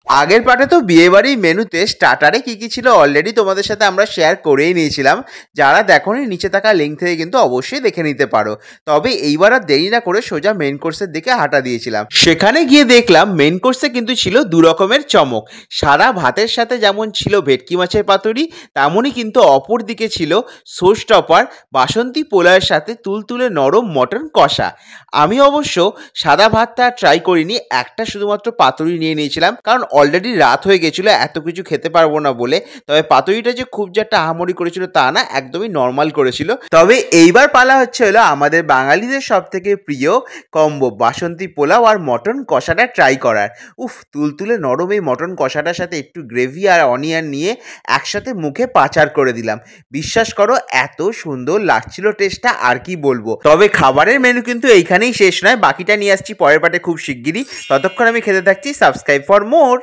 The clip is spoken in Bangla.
আগের পার্টে তো বিয়েবাড়ির মেনুতে স্টার্টারে কি কি ছিল অলরেডি তোমাদের সাথে আমরা শেয়ার করেই নিয়েছিলাম। যারা দেখোনি নিচে থাকা লিঙ্ক থেকে কিন্তু অবশ্যই দেখে নিতে পারো। তবে এইবার আর দেরি না করে সোজা মেন কোর্সের দিকে হাঁটা দিয়েছিলাম। সেখানে গিয়ে দেখলাম মেন কোর্সে কিন্তু ছিল দু রকমের চমক। সাদা ভাতের সাথে যেমন ছিল ভেটকি মাছের পাতুরি, তেমনই কিন্তু অপর দিকে ছিল শো স্টপার বাসন্তী পোলাওয়ের সাথে তুলতুলে নরম মটন কষা। আমি অবশ্য সাদা ভাতটা ট্রাই করিনি, একটা শুধুমাত্র পাতুরি নিয়ে নিয়েছিলাম, কারণ অলরেডি রাত হয়ে গেছিলো, এত কিছু খেতে পারবো না বলে। তবে পাতুরিটা যে খুব যে একটা আহামরি করেছিল তা না, একদমই নর্মাল করেছিল। তবে এইবার পালা হচ্ছে হলো আমাদের বাঙালিদের সব থেকে প্রিয় কম্বো বাসন্তী পোলাও আর মটন কষাটা ট্রাই করার। উফ, তুলতুলে নরম এই মটন কষাটার সাথে একটু গ্রেভি আর অনিয়ন নিয়ে একসাথে মুখে পাচার করে দিলাম। বিশ্বাস করো এত সুন্দর লাগছিল টেস্টটা, আর কি বলবো। তবে খাবারের মেনু কিন্তু এইখানেই শেষ নয়, বাকিটা নিয়ে আসছি পরের পার্টে খুব শিগগিরই। ততক্ষণ আমি খেতে থাকছি। Subscribe for more.